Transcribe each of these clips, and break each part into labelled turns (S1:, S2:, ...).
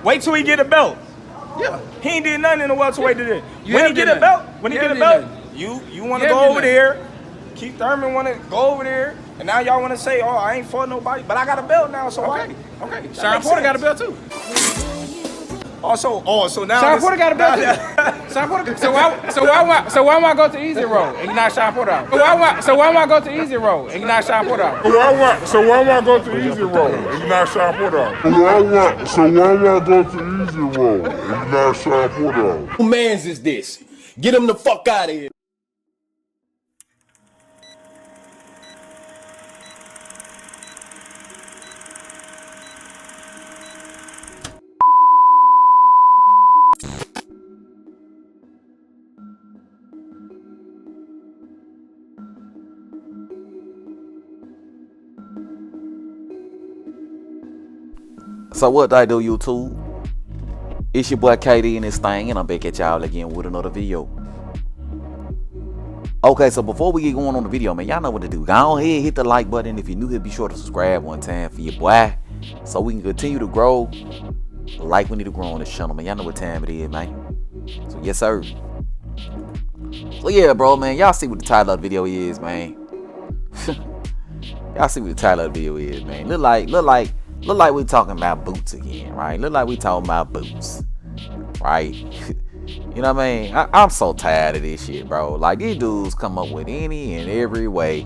S1: Wait till he get a belt.
S2: Yeah.
S1: He ain't did nothing in the welterweight today.
S2: You
S1: When
S2: have
S1: he get
S2: did
S1: a belt,
S2: nothing.
S1: when he
S2: You
S1: get a
S2: have
S1: belt,
S2: did
S1: you want to
S2: You
S1: go
S2: have
S1: over
S2: did
S1: there. Keith Thurman want to go over there, and now y'all want to say, "Oh, I ain't fought nobody," but I got a belt now, so why?
S2: Okay. Sean Porter got a belt too.
S1: So now
S2: Sean Porter got a belt too. Sean Porter. So why am I go to easy road and you not Sean Porter out? So why am I go to easy road and you not Sean Porter out?
S3: So why am I go to easy road and you not Sean Porter out? So why am I go to easy road and you not Sean Porter out?
S4: Who mans is this? Get him the fuck out of here.
S5: So what I do, YouTube? It's your boy KD and this thing, and I'm back at y'all again with another video. Okay, so before we get going on the video, man, y'all know what to do. Go ahead, hit the like button. If you're new here, be sure to subscribe one time for your boy, so we can continue to grow like we need to grow on this channel, man. Y'all know what time it is, man. So yes, sir. So yeah, bro, man, y'all see what the title of the video is, man. Y'all see what the title of the video is, man. Look like we talking about boots again, right? Look like we talking about boots, right? You know what I mean? I'm so tired of this shit, bro. Like, these dudes come up with any and every way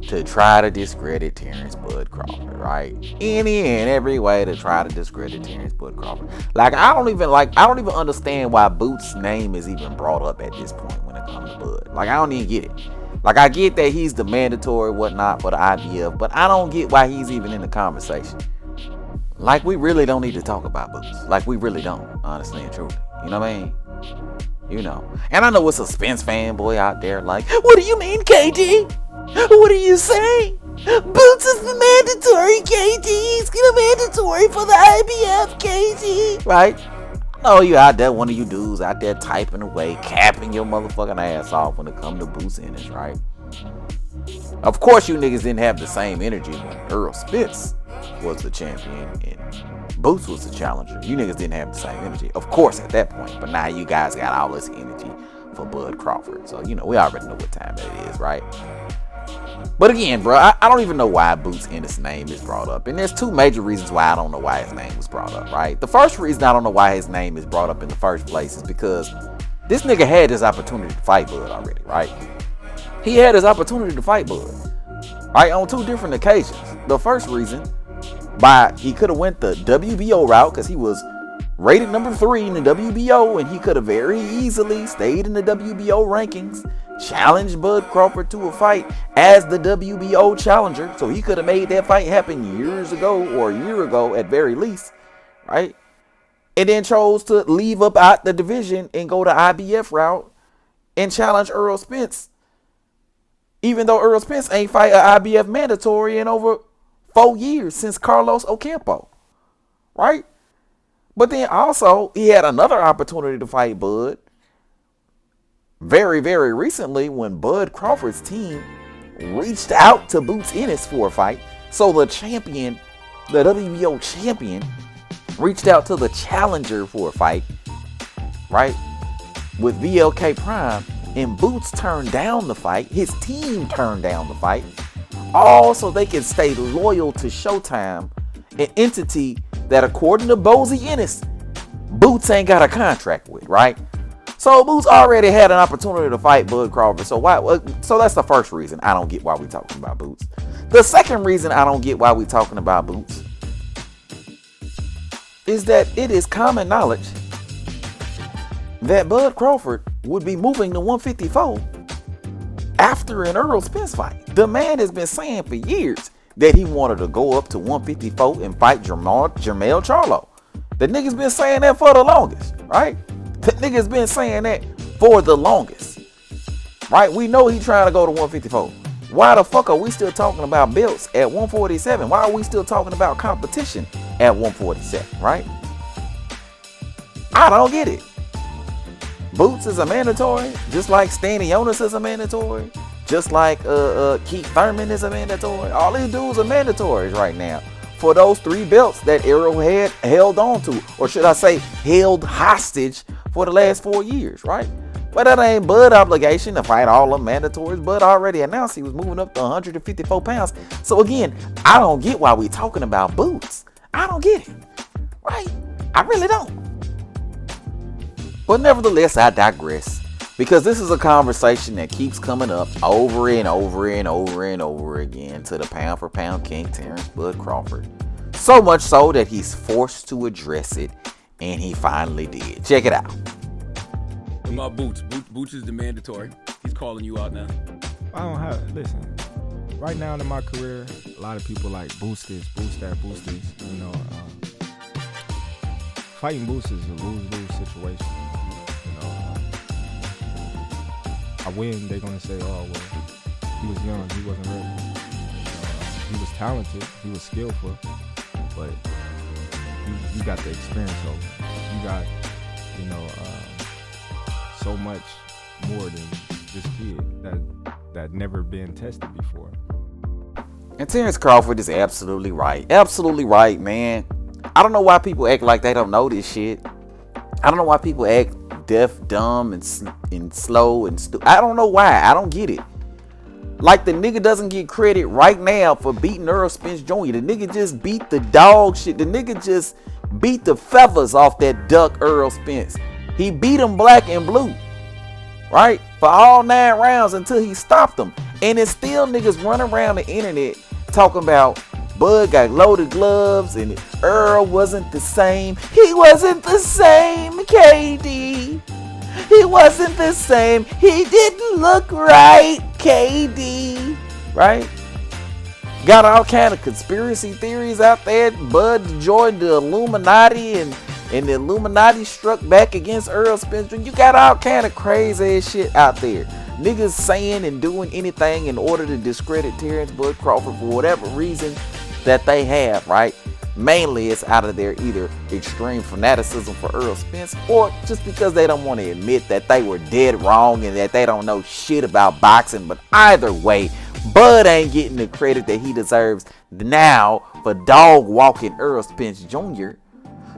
S5: to try to discredit Terence Bud Crawford, right? Any and every way to try to discredit Terence Bud Crawford. Like, I don't even understand why Boots' name is even brought up at this point when it comes to Bud. Like, I don't even get it. Like, I get that he's the mandatory whatnot for the IBF, but I don't get why he's even in the conversation. Like, we really don't need to talk about Boots. Like, we really don't, honestly and truly. You know what I mean? You know. And I know it's a Spence fanboy out there like, what do you mean, KD? What are you saying? Boots is the mandatory, KD. He's mandatory for the IBF, KD. Right? Oh, you out there, one of you dudes out there typing away, capping your motherfucking ass off when it comes to Boots Ennis, right? Of course, you niggas didn't have the same energy when Earl Spence was the champion and Boots was the challenger. You niggas didn't have the same energy, of course, at that point. But now you guys got all this energy for Bud Crawford. So, you know, we already know what time it is, right? But again, bro, I don't even know why Boots Ennis' name is brought up. And there's two major reasons why I don't know why his name was brought up, right? The first reason I don't know why his name is brought up in the first place is because this nigga had his opportunity to fight Bud already, right? He had his opportunity to fight Bud, right? On two different occasions. The first reason, he could have went the WBO route because he was rated number 3 in the WBO, and he could have very easily stayed in the WBO rankings, challenged Bud Crawford to a fight as the WBO challenger. So he could have made that fight happen years ago, or a year ago at very least, right? And then chose to leave up out the division and go the IBF route and challenge Earl Spence, even though Earl Spence ain't fight an IBF mandatory in over 4 years since Carlos Ocampo, right? But then also, he had another opportunity to fight Bud very, very recently when Bud Crawford's team reached out to Boots Ennis for a fight. So the champion, the WBO champion, reached out to the challenger for a fight, right? With VLK Prime, and Boots turned down the fight. His team turned down the fight. All so they can stay loyal to Showtime, an entity that, according to Bozy Ennis, Boots ain't got a contract with, right? So Boots already had an opportunity to fight Bud Crawford. So why? So that's the first reason I don't get why we talking about Boots. The second reason I don't get why we talking about Boots is that it is common knowledge that Bud Crawford would be moving to 154 after an Earl Spence fight. The man has been saying for years that he wanted to go up to 154 and fight Jermell Charlo. The nigga's been saying that for the longest, right? The nigga's been saying that for the longest, right? We know he's trying to go to 154. Why the fuck are we still talking about belts at 147? Why are we still talking about competition at 147, right? I don't get it. Boots is a mandatory, just like Stanionis is a mandatory, just like Keith Thurman is a mandatory. All these dudes are mandatories right now for those 3 belts that Arrowhead held on to, or should I say held hostage for the last 4 years, right? But that ain't Bud obligation to fight all the mandatories. Bud already announced he was moving up to 154 pounds. So again, I don't get why we talking about Boots. I don't get it, right? I really don't. But nevertheless, I digress. Because this is a conversation that keeps coming up over and over and over and over again to the pound for pound king, Terence Bud Crawford. So much so that he's forced to address it, and he finally did. Check it out.
S4: What about Boots? Boots is the mandatory. He's calling you out now.
S2: I don't have, listen, right now in my career, a lot of people like boost this, boost that, boost this. You know, fighting Boots is a lose-lose situation. You know, I win, they're going to say, oh, well, he was young, he wasn't ready. He was talented, he was skillful, but you got the experience over. You got, you know, so much more than this kid that never been tested before.
S5: And Terence Crawford is absolutely right. Absolutely right, man. I don't know why people act like they don't know this shit. I don't know why people act deaf, dumb, and slow and stupid. I don't know why. I don't get it. Like the nigga doesn't get credit right now for beating Earl Spence Jr. The nigga just beat the dog shit. The nigga just beat the feathers off that duck Earl Spence. He beat him black and blue, right? For all 9 rounds until he stopped him. And it's still niggas running around the internet talking about Bud got loaded gloves and Earl wasn't the same. He wasn't the same, KD. He wasn't the same. He didn't look right, KD. Right? Got all kind of conspiracy theories out there. Bud joined the Illuminati and the Illuminati struck back against Earl Spencer. You got all kind of crazy ass shit out there. Niggas saying and doing anything in order to discredit Terence Bud Crawford for whatever reason that they have, right? Mainly it's out of their either extreme fanaticism for Earl Spence or just because they don't want to admit that they were dead wrong and that they don't know shit about boxing. But either way, Bud ain't getting the credit that he deserves now for dog walking Earl Spence Jr.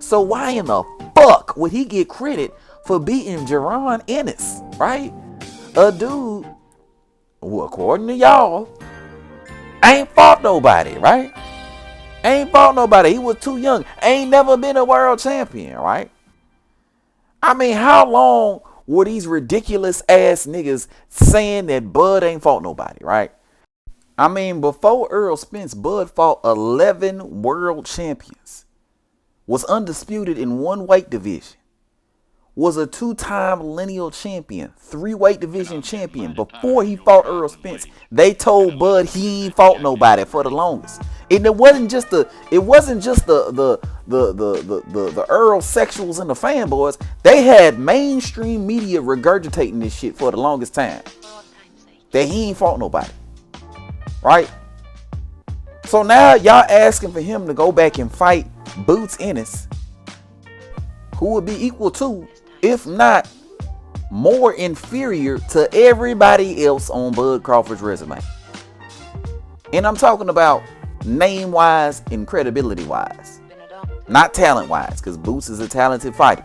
S5: So why in the fuck would he get credit for beating Jaron Ennis, right? A dude who, according to y'all, ain't fought nobody, right? Ain't fought nobody. He was too young. Ain't never been a world champion, right? I mean, how long were these ridiculous ass niggas saying that Bud ain't fought nobody, right? I mean, before Earl Spence, Bud fought 11 world champions. Was undisputed in 1 weight division. Was a 2-time lineal champion, 3 weight division champion. Before he fought Earl Spence, they told Bud he ain't fought nobody for the longest. And it wasn't just the Earl sexuals and the fanboys. They had mainstream media regurgitating this shit for the longest time. That he ain't fought nobody. Right? So now y'all asking for him to go back and fight Boots Ennis, who would be equal to, if not more inferior to everybody else on Bud Crawford's resume. And I'm talking about name-wise and credibility-wise. Not talent-wise, because Boots is a talented fighter.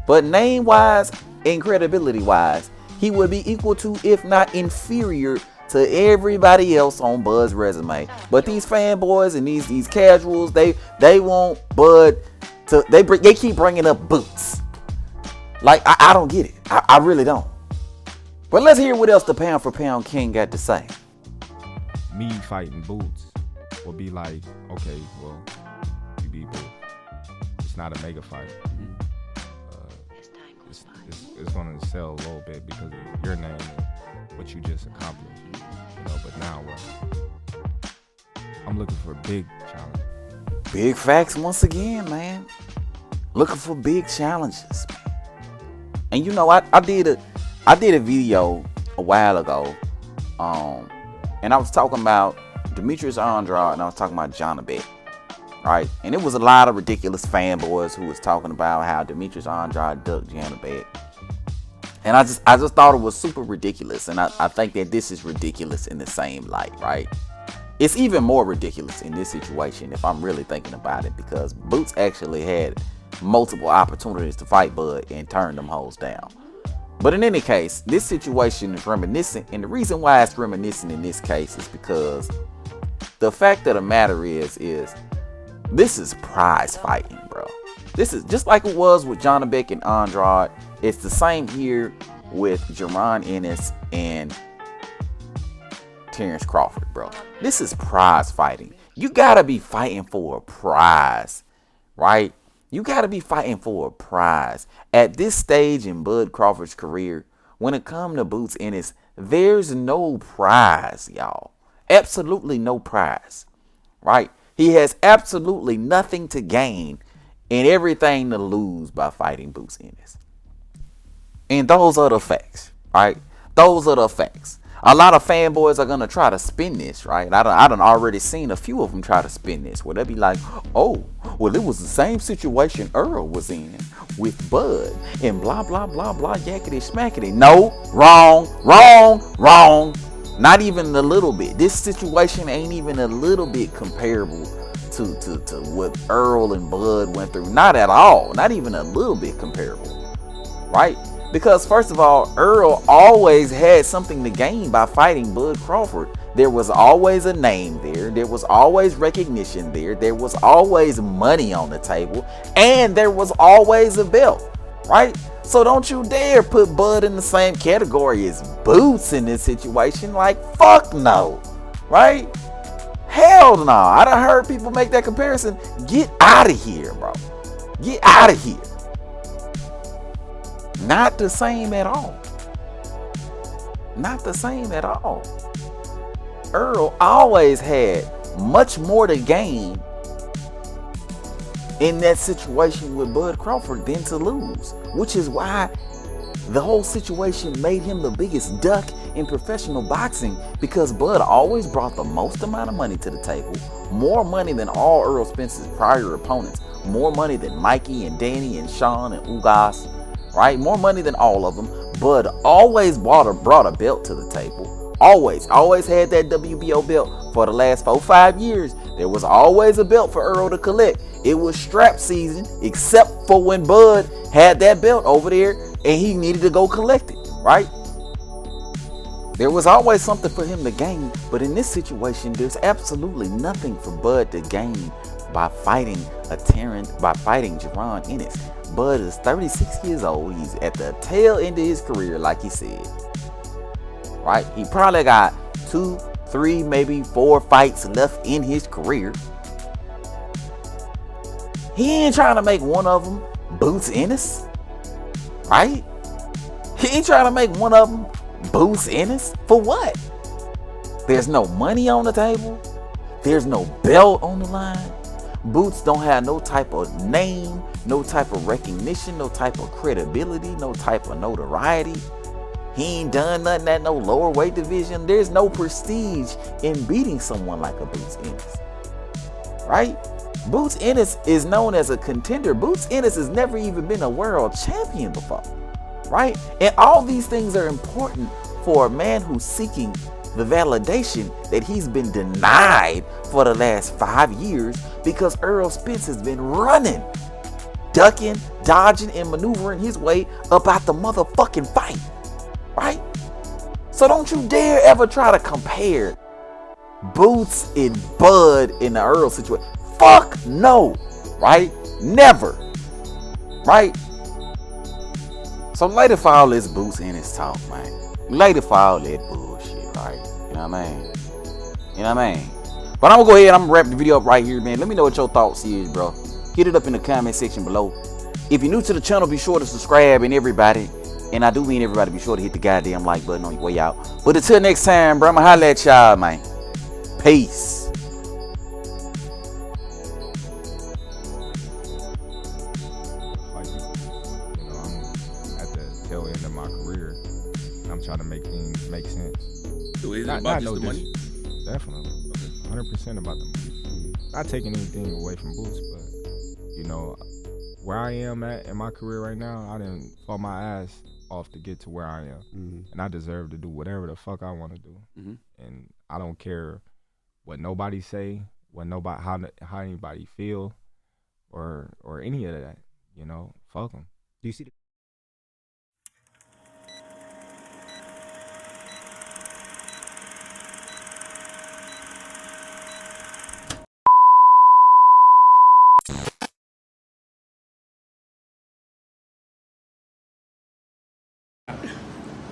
S5: But name-wise and credibility-wise, he would be equal to, if not inferior to everybody else on Bud's resume. But these fanboys and these casuals, they want Bud to, they keep bringing up Boots. Like, I don't get it. I really don't. But let's hear what else the pound for pound king got to say.
S2: Me fighting Boots will be like, okay, well, you beat Boots. It's not a mega fight. It's going to sell a little bit because of your name and what you just accomplished. You know, but now I'm looking for a big challenge.
S5: Big facts once again, man. Looking for big challenges. And you know, I did a video a while ago, and I was talking about Demetrius Andrade and I was talking about Jonabet, right? And it was a lot of ridiculous fanboys who was talking about how Demetrius Andrade ducked Jonabet. And I just thought it was super ridiculous, and I think that this is ridiculous in the same light, right? It's even more ridiculous in this situation if I'm really thinking about it, because Boots actually had multiple opportunities to fight Bud and turn them hoes down. But in any case, this situation is reminiscent, and the reason why it's reminiscent in this case is because the fact of the matter is this is prize fighting, bro. This is just like it was with John Beck and Andrade. It's the same here with Jaron Ennis and Terence Crawford, bro. This is prize fighting. You gotta be fighting for a prize, right? You gotta be fighting for a prize. At this stage in Bud Crawford's career, when it comes to Boots Ennis, there's no prize, y'all. Absolutely no prize, right? He has absolutely nothing to gain and everything to lose by fighting Boots Ennis. And those are the facts, right? Those are the facts. A lot of fanboys are gonna try to spin this, right? I done already seen a few of them try to spin this, where they'll be like, oh, well, it was the same situation Earl was in with Bud and blah, blah, blah, blah, yakety smackety. No, wrong. Not even a little bit. This situation ain't even a little bit comparable to what Earl and Bud went through. Not at all. Not even a little bit comparable, right? Because first of all, Earl always had something to gain by fighting Bud Crawford. There was always a name there. There was always recognition there. There was always money on the table. And there was always a belt, right? So don't you dare put Bud in the same category as Boots in this situation. Like, fuck no, right? Hell no. I done heard people make that comparison. Get out of here, bro. Get out of here. Not the same at all. Not the same at all. Earl always had much more to gain in that situation with Bud Crawford than to lose, which is why the whole situation made him the biggest duck in professional boxing, because Bud always brought the most amount of money to the table, more money than all Earl Spence's prior opponents, more money than Mikey and Danny and Sean and Ugas, right? More money than all of them. Bud always brought a belt to the table. Always had that WBO belt for the last 4-5 years. There was always a belt for Earl to collect. It was strap season, except for when Bud had that belt over there and he needed to go collect it, right? There was always something for him to gain, but in this situation, there's absolutely nothing for Bud to gain by fighting Jaron Ennis. Bud is 36 years old. He's at the tail end of his career, like he said. Right? He probably got 2, 3, maybe 4 fights left in his career. He ain't trying to make one of them Boots Ennis. Right? He ain't trying to make one of them Boots Ennis. For what? There's no money on the table. There's no belt on the line. Boots don't have no type of name, no type of recognition, no type of credibility, no type of notoriety. He ain't done nothing at no lower weight division. There's no prestige in beating someone like a Boots Ennis, right? Boots Ennis is known as a contender. Boots Ennis has never even been a world champion before, right? And all these things are important for a man who's seeking the validation that he's been denied for the last 5 years, because Earl Spence has been running, ducking, dodging, and maneuvering his way up out the motherfucking fight, right? So don't you dare ever try to compare Boots and Bud in the Earl situation. Fuck no, right? Never, right? So later for all this Boots Ennis talk, man. Later for all that bullshit, right? You know what I mean? You know what I mean? But I'm gonna go ahead and I'm gonna wrap the video up right here, man. Let me know what your thoughts is, bro. Hit it up in the comment section below. If you're new to the channel, be sure to subscribe, and everybody, and I do mean everybody, be sure to hit the goddamn like button on your way out. But until next time, bro, I'ma holla at y'all, man. Peace.
S2: Like, you know, I'm at the tail end of my career, and I'm trying to make things make sense.
S4: So is it about just the money?
S2: Definitely. 100% about the money. Not taking anything away from Boots, but, you know, where I am at in my career right now, I didn't fall my ass off to get to where I am. And I deserve to do whatever the fuck I want to do. And I don't care what nobody say, what nobody how anybody feel, or any of that. You know, fuck them.
S6: Do you see?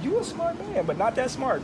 S1: You a smart man, but not that smart.